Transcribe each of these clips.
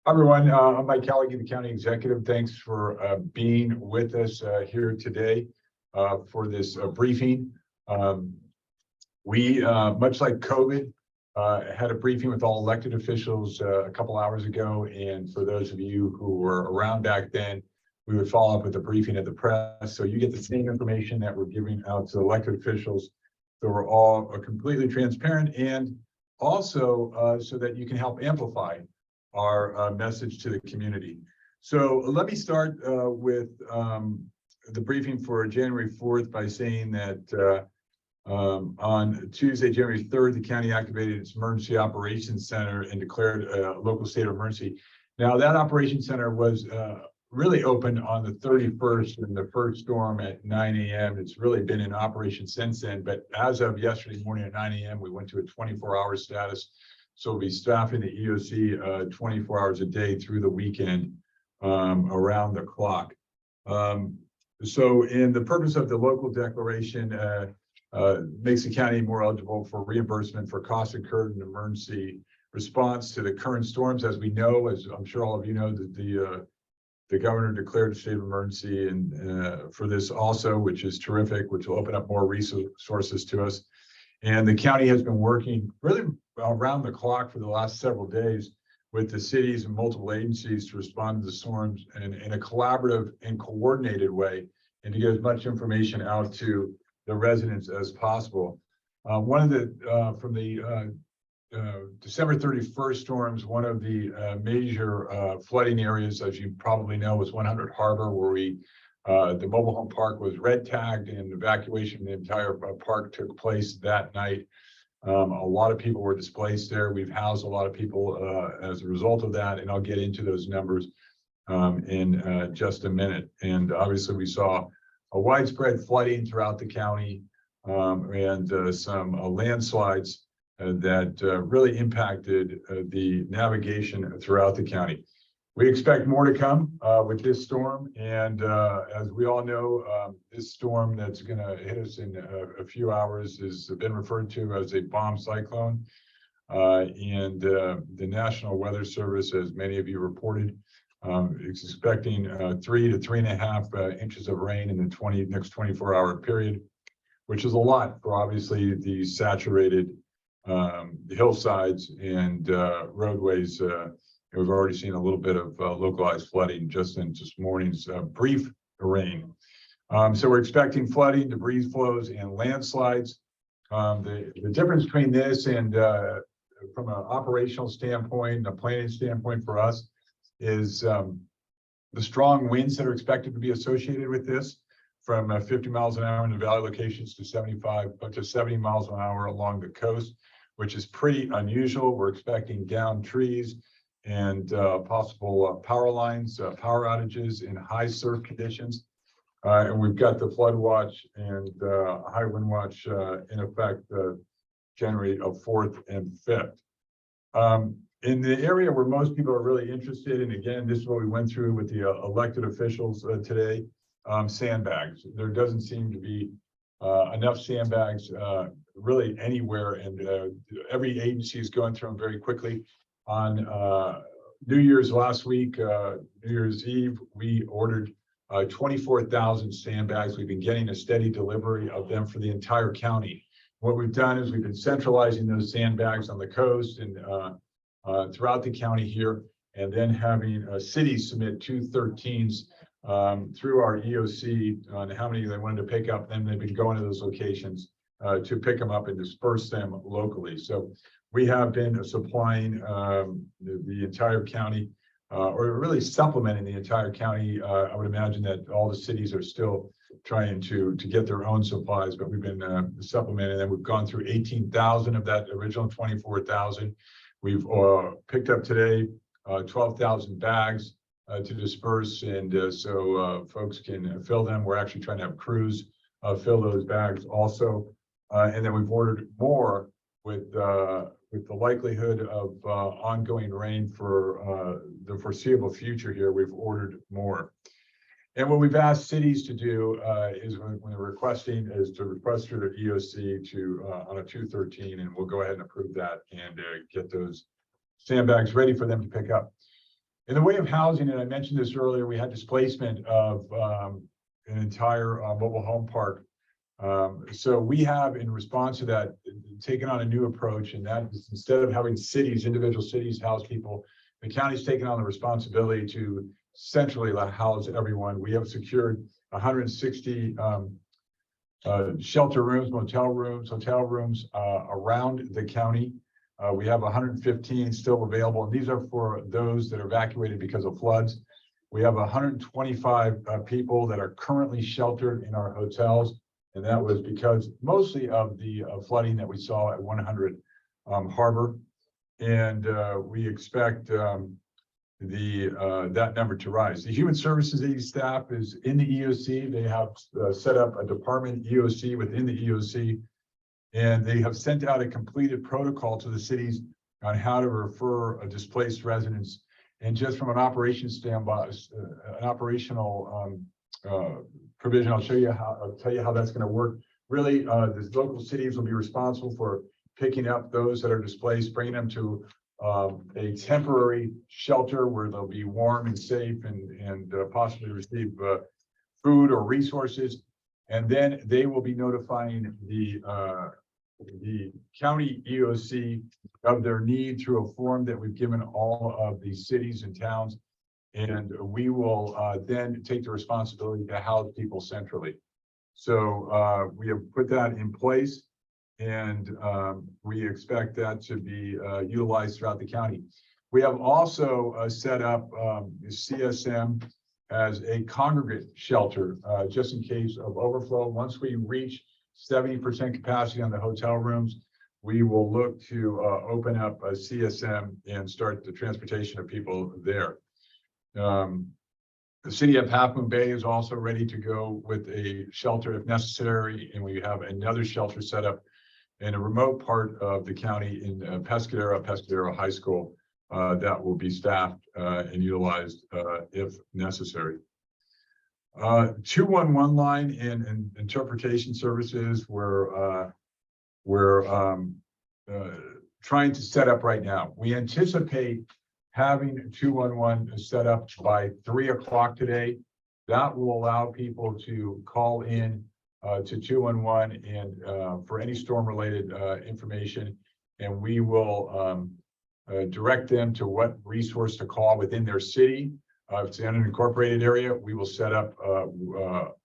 Hi, everyone. I'm Mike Callagy, the County Executive. Thanks for being with us here today for this briefing. We, much like COVID, had a briefing with all elected officials a couple hours ago. And for those of you who were around back then, we would follow up with a briefing of the press. So you get the same information that we're giving out to elected officials. So we're all completely transparent, and also so that you can help amplify our message to the community. So let me start with the briefing for January 4th by saying that on Tuesday, January 3rd, the county activated its Emergency Operations Center and declared a local state of emergency. Now, that operations center was really opened on the 31st in the first storm at 9 a.m. It's really been in operation since then, but as of yesterday morning at 9 a.m., we went to a 24-hour status. So we'll be staffing the EOC 24 hours a day through the weekend around the clock. So in the purpose of the local declaration, makes the county more eligible for reimbursement for costs incurred in emergency response to the current storms. As we know, as I'm sure all of you know, that the governor declared a state of emergency and for this also, which is terrific, which will open up more resources to us. And the county has been working really around the clock for the last several days with the cities and multiple agencies to respond to the storms in a collaborative and coordinated way, and to get as much information out to the residents as possible. One of the, from the December 31st storms, one of the major flooding areas, as you probably know, was 100 Harbor, where the mobile home park was red tagged and evacuation of the entire park took place that night. A lot of people were displaced there. We've housed a lot of people as a result of that, and I'll get into those numbers in just a minute. And obviously we saw a widespread flooding throughout the county and some landslides that really impacted the navigation throughout the county. We expect more to come with this storm, and as we all know, this storm that's going to hit us in a few hours has been referred to as a bomb cyclone, and the National Weather Service, as many of you reported, is expecting 3 to 3.5 inches of rain in the next 24-hour period, which is a lot for obviously the saturated hillsides and roadways. We've already seen a little bit of localized flooding just in this morning's brief rain. So we're expecting flooding, debris flows, and landslides. The difference between this and from an operational standpoint, a planning standpoint for us, is the strong winds that are expected to be associated with this, from 50 miles an hour in the valley locations to 75 to 70 miles an hour along the coast, which is pretty unusual. We're expecting downed trees and possible power lines, power outages in high surf conditions. And we've got the flood watch and high wind watch in effect January 4th and 5th. In the area where most people are really interested, and again, this is what we went through with the elected officials today, sandbags. There doesn't seem to be enough sandbags really anywhere, and every agency is going through them very quickly. On New Year's last week, New Year's Eve, we ordered 24,000 sandbags. We've been getting a steady delivery of them for the entire county. What we've done is we've been centralizing those sandbags on the coast and throughout the county here, and then having cities submit 213s through our EOC on how many they wanted to pick up. Then they've been going to those locations to pick them up and disperse them locally. So we have been supplying the entire county, or really supplementing the entire county. I would imagine that all the cities are still trying to get their own supplies, but we've been supplementing them. We've gone through 18,000 of that original 24,000. We've picked up today 12,000 bags to disperse, and so folks can fill them. We're actually trying to have crews fill those bags also, and then we've ordered more with the likelihood of ongoing rain for the foreseeable future here. We've ordered more. And what we've asked cities to do is when they're requesting, is to request through their EOC to on a 213, and we'll go ahead and approve that and get those sandbags ready for them to pick up. In the way of housing, and I mentioned this earlier, we had displacement of an entire mobile home park. So we have, in response to that, taken on a new approach, and that is, instead of having cities, individual cities house people, the county's taken on the responsibility to centrally house everyone. We have secured 160 shelter rooms, motel rooms, hotel rooms around the county. We have 115 still available, and these are for those that are evacuated because of floods. We have 125 people that are currently sheltered in our hotels, and that was because mostly of the flooding that we saw at 100 Harbor. And we expect that number to rise. The Human Services Aid staff is in the EOC. They have set up a department EOC within the EOC, and they have sent out a completed protocol to the cities on how to refer displaced residents. And just from an operations standpoint, an operational provision, I'll tell you how that's going to work. Really, the local cities will be responsible for picking up those that are displaced, bringing them to a temporary shelter where they'll be warm and safe and possibly receive food or resources. And then they will be notifying the county EOC of their need through a form that we've given all of the cities and towns. And we will then take the responsibility to house people centrally. So we have put that in place, and we expect that to be utilized throughout the county. We have also set up CSM as a congregate shelter, just in case of overflow. Once we reach 70% capacity on the hotel rooms, we will look to open up a CSM and start the transportation of people there. The city of Half Moon Bay is also ready to go with a shelter if necessary, and we have another shelter set up in a remote part of the county in Pescadero High School that will be staffed and utilized if necessary. 211 line and interpretation services we're trying to set up right now. We anticipate having 211 set up by 3 o'clock today. That will allow people to call in to 211 and for any storm related information, and we will direct them to what resource to call within their city. If it's in an incorporated area, we will set up,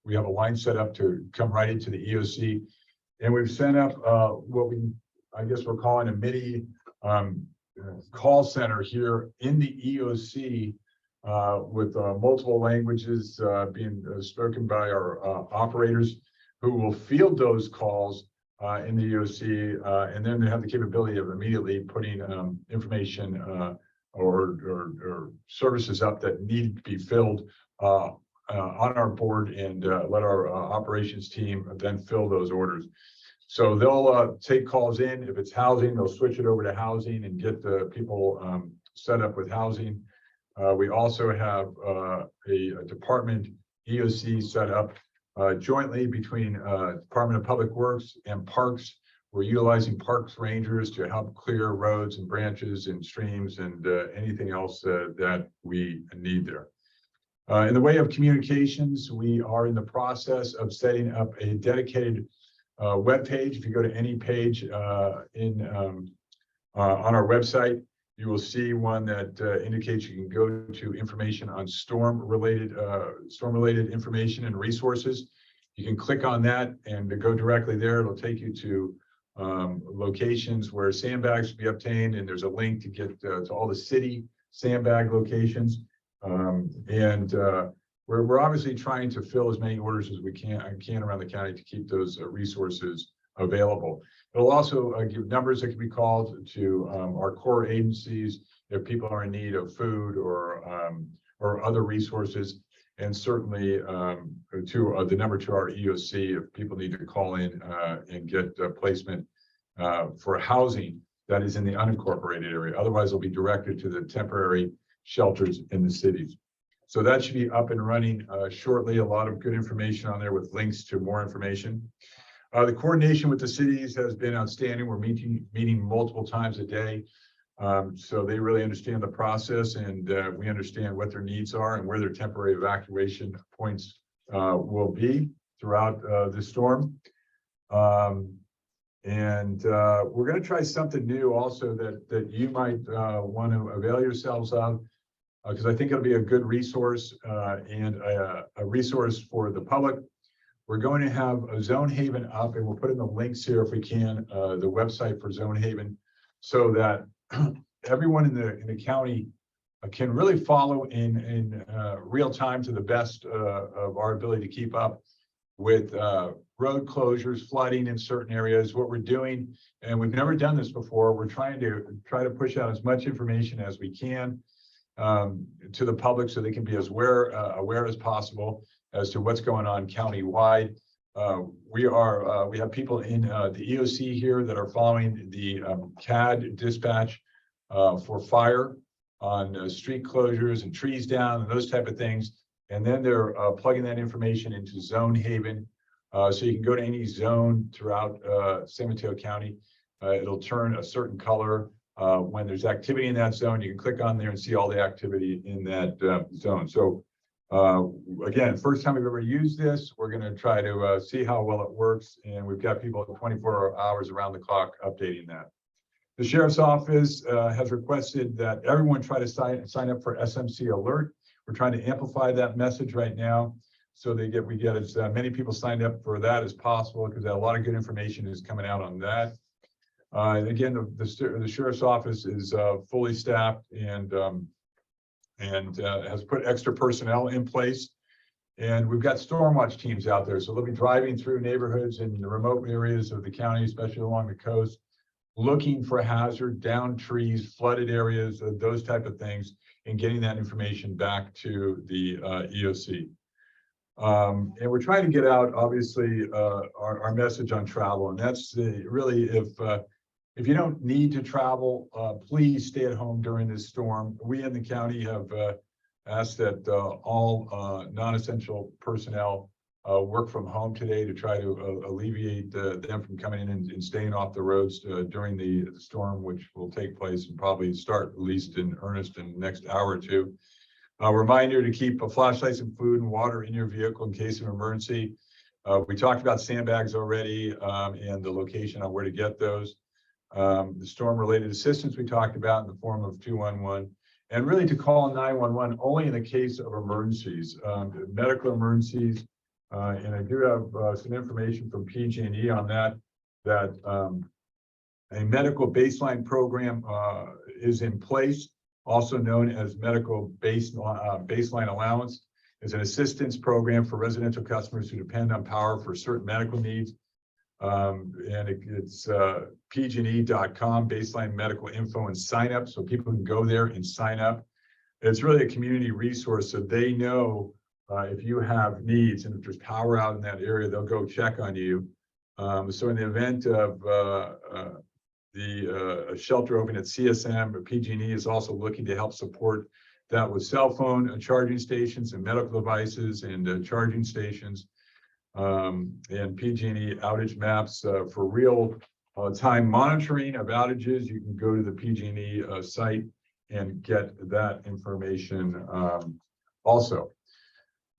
we have a line set up to come right into the EOC. And we've set up what I guess we're calling a mini call center here in the EOC with multiple languages being spoken by our operators, who will field those calls in the EOC, and then they have the capability of immediately putting information or services up that need to be filled on our board, and let our operations team then fill those orders. So they'll take calls in. If it's housing, they'll switch it over to housing and get the people set up with housing. We also have a department EOC set up jointly between Department of Public Works and Parks. We're utilizing Parks Rangers to help clear roads and branches and streams and anything else that we need there. In the way of communications, we are in the process of setting up a dedicated web page. If you go to any page on our website, you will see one that indicates you can go to information on storm-related information and resources. You can click on that and to go directly there. It'll take you to locations where sandbags will be obtained, and there's a link to get to all the city sandbag locations. We're obviously trying to fill as many orders as we can around the county to keep those resources available. It'll also give numbers that can be called to our core agencies if people are in need of food or other resources, and certainly to the number to our EOC if people need to call in and get placement for housing that is in the unincorporated area. Otherwise, they'll be directed to the temporary shelters in the cities. So that should be up and running shortly. A lot of good information on there with links to more information. The coordination with the cities has been outstanding. We're meeting multiple times a day. So they really understand the process, and we understand what their needs are and where their temporary evacuation points will be throughout the storm. We're going to try something new also that you might want to avail yourselves of, because I think it'll be a good resource and a resource for the public. We're going to have a Zone Haven up, and we'll put in the links here if we can, the website for Zone Haven, so that everyone in the county can really follow in real time, to the best of our ability to keep up with road closures, flooding in certain areas, what we're doing. And we've never done this before. We're trying to push out as much information as we can to the public, so they can be as aware as possible as to what's going on countywide. We have people in the EOC here that are following the CAD dispatch for fire on street closures and trees down and those type of things. And then they're plugging that information into Zone Haven. So you can go to any zone throughout San Mateo County. It'll turn a certain color when there's activity in that zone. You can click on there and see all the activity in that zone. So again, first time we've ever used this. We're going to try to see how well it works. And we've got people 24 hours around the clock updating that. The Sheriff's Office has requested that everyone try to sign up for SMC Alert. We're trying to amplify that message right now, so we get as many people signed up for that as possible, because a lot of good information is coming out on that. Again, the Sheriff's Office is fully staffed and has put extra personnel in place. And we've got storm watch teams out there, so they'll be driving through neighborhoods in the remote areas of the county, especially along the coast, looking for hazard, down trees, flooded areas, those type of things, and getting that information back to the EOC. And we're trying to get out, obviously, our message on travel, and that's really, if you don't need to travel, please stay at home during this storm. We in the county have asked that all non-essential personnel work from home today, to try to alleviate them from coming in and staying off the roads during the storm, which will take place and probably start at least in earnest in the next hour or two. A reminder to keep flashlights and food and water in your vehicle in case of emergency. We talked about sandbags already and the location on where to get those. The storm-related assistance we talked about in the form of 211, and really to call 911 only in the case of emergencies, medical emergencies. And I do have some information from PG&E on that a medical baseline program is in place, also known as medical baseline allowance. Is an assistance program for residential customers who depend on power for certain medical needs. And it's pgne.com, baseline medical info and sign up, so people can go there and sign up. It's really a community resource, so they know if you have needs, and if there's power out in that area, they'll go check on you. So in the event of the shelter open at CSM, PG&E is also looking to help support that with cell phone charging stations and medical devices and charging stations, and PG&E outage maps for real time monitoring of outages. You can go to the PG&E site and get that information also.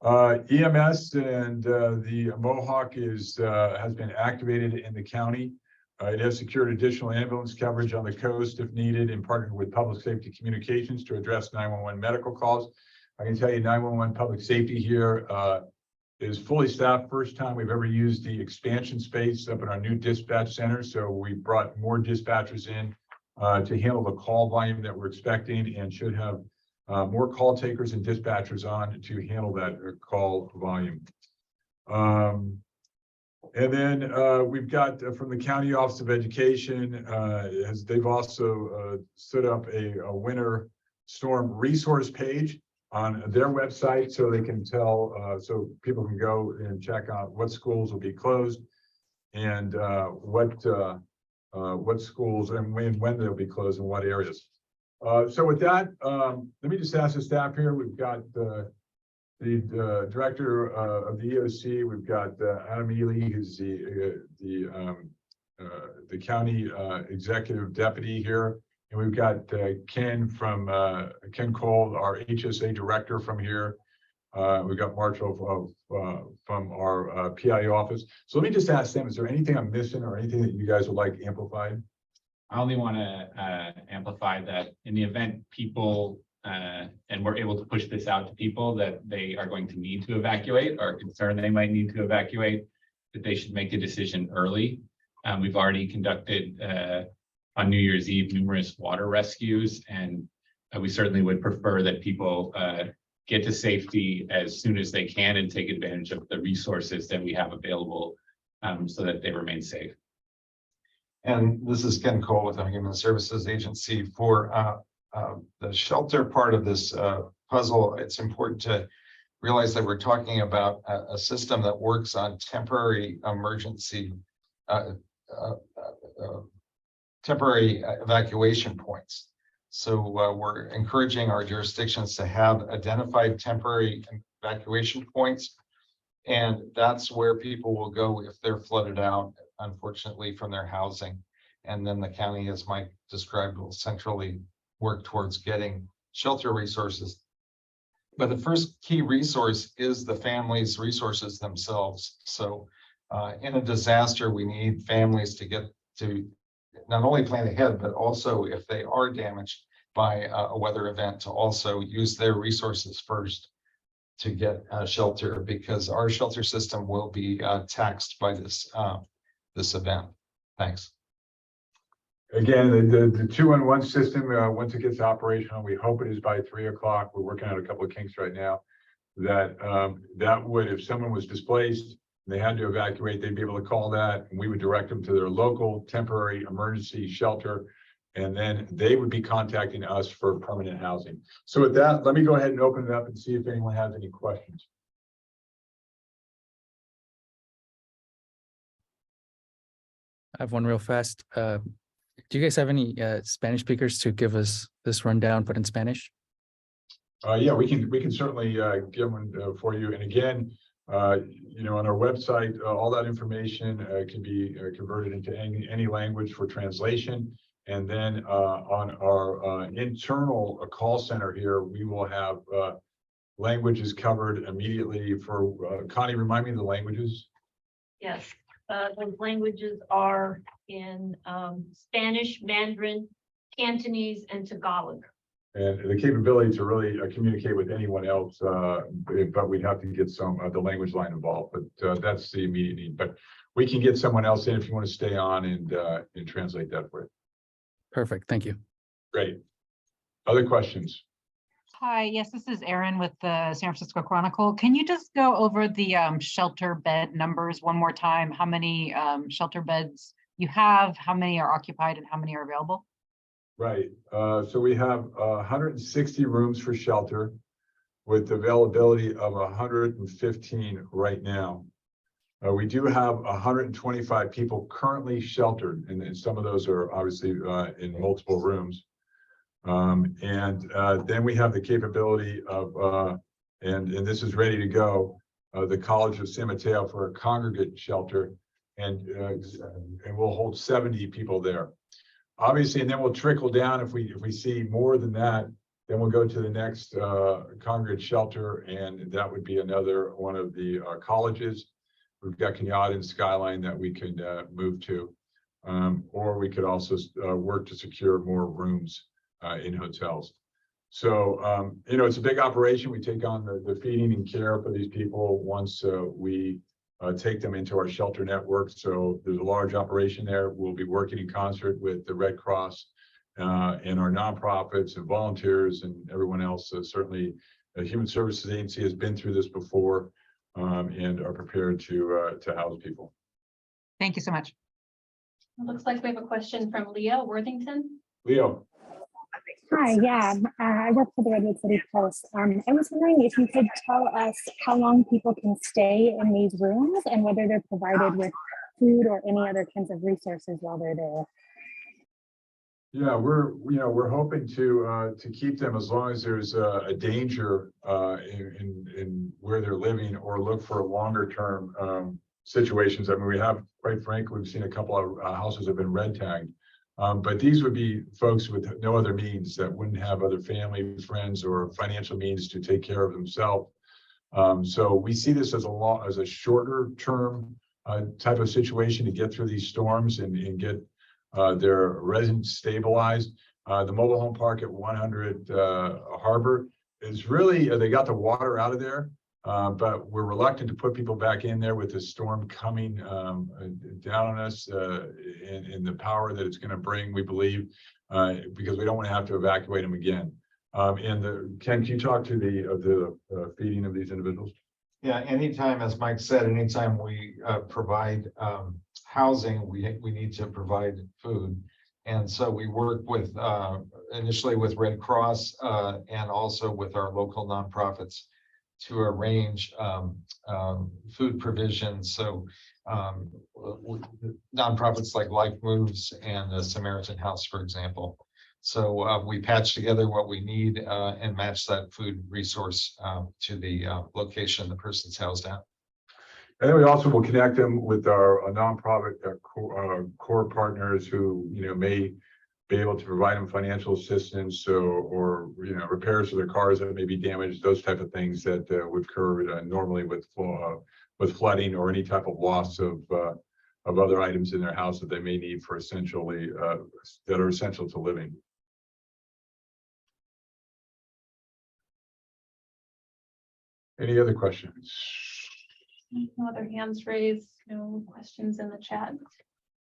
EMS and the Mohawk has been activated in the county. It has secured additional ambulance coverage on the coast if needed, and partnered with Public Safety Communications to address 911 medical calls. I can tell you 911 public safety here is fully staffed. First time we've ever used the expansion space up in our new dispatch center. So we brought more dispatchers in to handle the call volume that we're expecting, and should have more call takers and dispatchers on to handle that call volume. And then we've got from the County Office of Education, they've also stood up a winter storm resource page on their website, so they can tell, so people can go and check out what schools will be closed, and what schools and when they'll be closed and what areas. So with that, let me just ask the staff here. We've got the director of the EOC. We've got Adam Ely, who's the county executive deputy here. And we've got Ken Ken Cole, our HSA director from here. We've got Marshall from our PIO office. So let me just ask them, is there anything I'm missing or anything that you guys would like amplified? I only want to amplify that in the event people, and we're able to push this out to people that they are going to need to evacuate or concerned they might need to evacuate, that they should make a decision early. We've already conducted on New Year's Eve numerous water rescues, and we certainly would prefer that people get to safety as soon as they can and take advantage of the resources that we have available so that they remain safe. And this is Ken Cole with the Human Services Agency. For the shelter part of this puzzle, it's important to realize that we're talking about a system that works on temporary emergency, temporary evacuation points. So we're encouraging our jurisdictions to have identified temporary evacuation points. And that's where people will go if they're flooded out, unfortunately, from their housing. And then the county, as Mike described, will centrally work towards getting shelter resources. But the first key resource is the family's resources themselves. So in a disaster, we need families to get to not only plan ahead, but also if they are damaged by a weather event, to also use their resources first to get shelter, because our shelter system will be taxed by this event. Thanks. Again, the 2-in-1 system, once it gets operational, we hope it is by 3 o'clock. We're working out a couple of kinks right now. That would, if someone was displaced, they had to evacuate, they'd be able to call that, and we would direct them to their local temporary emergency shelter, and then they would be contacting us for permanent housing. So with that, let me go ahead and open it up and see if anyone has any questions. I have one real fast. Do you guys have any Spanish speakers to give us this rundown, but in Spanish? Yeah, we can certainly give one for you. And again, you know, on our website, all that information can be converted into any language for translation. And then on our internal call center here, we will have languages covered immediately. For Connie, remind me of the languages. Yes, those languages are in Spanish, Mandarin, Cantonese, and Tagalog. And the capability to really communicate with anyone else, but we'd have to get some the language line involved. But that's the immediate need. But we can get someone else in if you want to stay on and translate that for you. Perfect. Thank you. Great. Other questions? Hi, yes, this is Erin with the San Francisco Chronicle. Can you just go over the shelter bed numbers one more time? How many shelter beds you have, how many are occupied, and how many are available? Right. So we have 160 rooms for shelter with availability of 115 right now. We do have 125 people currently sheltered, and some of those are obviously in multiple rooms. Then we have the capability of, and this is ready to go, the College of San Mateo for a congregate shelter, and we'll hold 70 people there. Obviously, and then we'll trickle down if we see more than that. Then we'll go to the next congregate shelter, and that would be another one of the colleges. We've got Callagy and Skyline that we could move to, or we could also work to secure more rooms in hotels. So, you know, it's a big operation. We take on the feeding and care for these people once we take them into our shelter network. So there's a large operation there. We'll be working in concert with the Red Cross and our nonprofits and volunteers and everyone else. Certainly, the Human Services Agency has been through this before and are prepared to house people. Thank you so much. It looks like we have a question from Leo Worthington. Leo. Hi, yeah, I work for the Redwood City Post. I was wondering if you could tell us how long people can stay in these rooms and whether they're provided with food or any other kinds of resources while they're there. Yeah, we're hoping to keep them as long as there's a danger in where they're living, or look for longer term situations. I mean, we have, quite frankly, we've seen a couple of houses have been red tagged. But these would be folks with no other means that wouldn't have other family, friends, or financial means to take care of themselves. So we see this as a shorter term type of situation to get through these storms and get their residents stabilized. The mobile home park at 100 Harbor is really, they got the water out of there, but we're reluctant to put people back in there with the storm coming down on us and the power that it's going to bring, we believe, because we don't want to have to evacuate them again. Ken, can you talk to the feeding of these individuals? Yeah, anytime, as Mike said, anytime we provide housing, we need to provide food. And so we work with initially with Red Cross and also with our local nonprofits to arrange food provisions. So nonprofits like Life Moves and the Samaritan House, for example. So we patch together what we need and match that food resource to the location the person's housed at. And then we also will connect them with our nonprofit core partners who, may be able to provide them financial assistance or repairs to their cars that may be damaged, those type of things that would occur normally with flooding or any type of loss of other items in their house that they may need for that are essential to living. Any other questions? No other hands raised, no questions in the chat.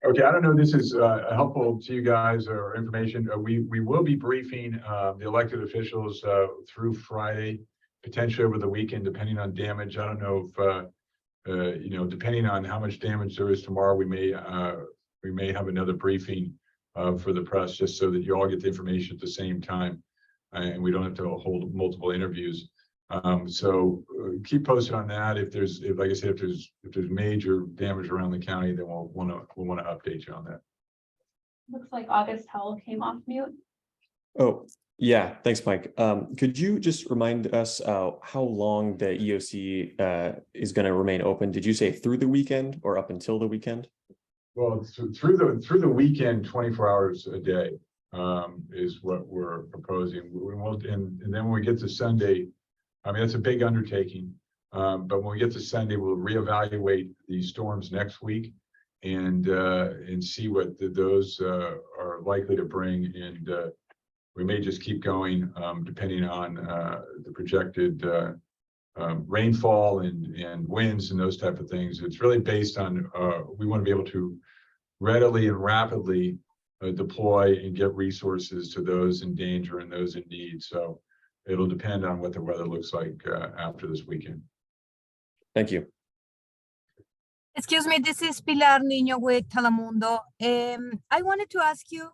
Okay, I don't know if this is helpful to you guys or information. We will be briefing the elected officials through Friday, potentially over the weekend, depending on damage. I don't know if, depending on how much damage there is tomorrow, we may have another briefing for the press, just so that you all get the information at the same time and we don't have to hold multiple interviews. So keep posted on that. Like I said, if there's major damage around the county, then we'll want to update you on that. Looks like August Howell came off mute. Oh, yeah. Thanks, Mike. Could you just remind us how long the EOC is going to remain open? Did you say through the weekend or up until the weekend? Well, through the weekend, 24 hours a day is what we're proposing. And then when we get to Sunday, I mean, it's a big undertaking, but when we get to Sunday, we'll reevaluate these storms next week and see what those are likely to bring. And we may just keep going depending on the projected rainfall and winds and those type of things. It's really based on, we want to be able to readily and rapidly deploy and get resources to those in danger and those in need. So it'll depend on what the weather looks like after this weekend. Thank you. Excuse me, this is Pilar Niño with Telemundo. I wanted to ask you,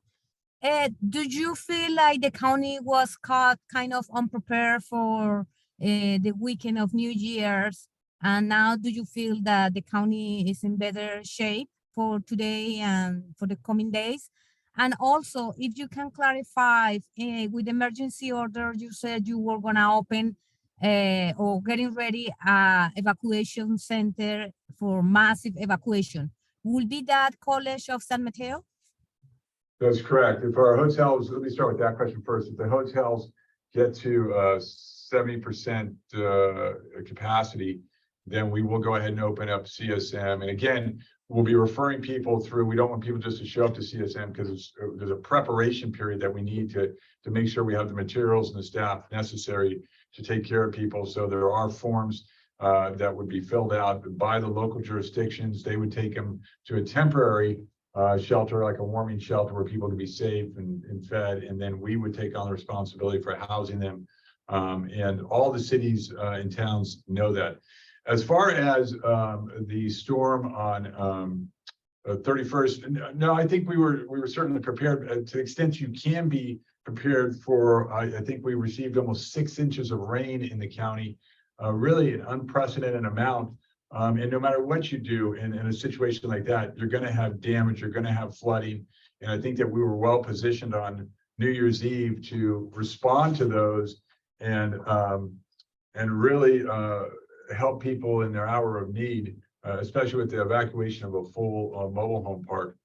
did you feel like the county was caught kind of unprepared for the weekend of New Year's? And now do you feel that the county is in better shape for today and for the coming days? And also, if you can clarify with emergency order, you said you were gonna open or getting ready evacuation center for massive evacuation. Will be that College of San Mateo? That's correct. If our hotels, let me start with that question first. If the hotels get to 70% capacity, then we will go ahead and open up CSM. And again, we'll be referring people through. We don't want people just to show up to CSM because there's a preparation period that we need to make sure we have the materials and the staff necessary to take care of people. So there are forms that would be filled out by the local jurisdictions. They would take them to a temporary shelter, like a warming shelter where people can be safe and fed. And then we would take on the responsibility for housing them. And all the cities and towns know that. As far as the storm on 31st, no, I think we were certainly prepared to the extent you can be prepared for. I think we received almost 6 inches of rain in the county, really an unprecedented amount. And no matter what you do in a situation like that, you're going to have damage, you're going to have flooding. And I think that we were well positioned on New Year's Eve to respond to those and really help people in their hour of need, especially with the evacuation of a full mobile home park.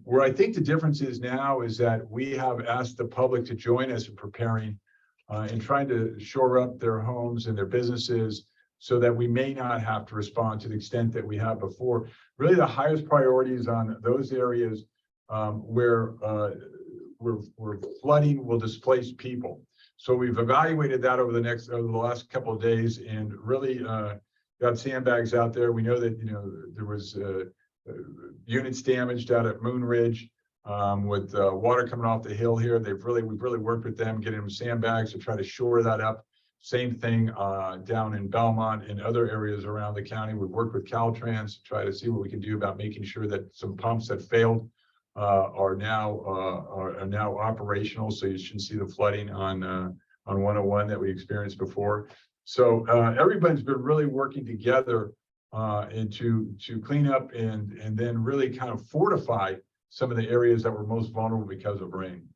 Where I think the difference is now is that we have asked the public to join us in preparing and trying to shore up their homes and their businesses so that we may not have to respond to the extent that we have before. Really, the highest priority is on those areas where flooding will displace people. So we've evaluated that over the last couple of days and really got sandbags out there. We know that, there was units damaged out at Moon Ridge with water coming off the hill here. We've really worked with them, getting them sandbags to try to shore that up. Same thing down in Belmont and other areas around the county. We've worked with Caltrans to try to see what we can do about making sure that some pumps that failed are now operational. So you shouldn't see the flooding on 101 that we experienced before. So everybody's been really working together and to clean up and then really kind of fortify some of the areas that were most vulnerable because of rain.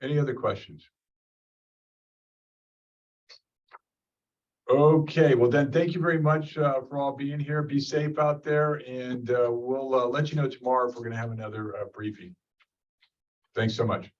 Any other questions? Okay, well then, thank you very much for all being here. Be safe out there, and we'll let you know tomorrow if we're going to have another briefing. Thanks so much.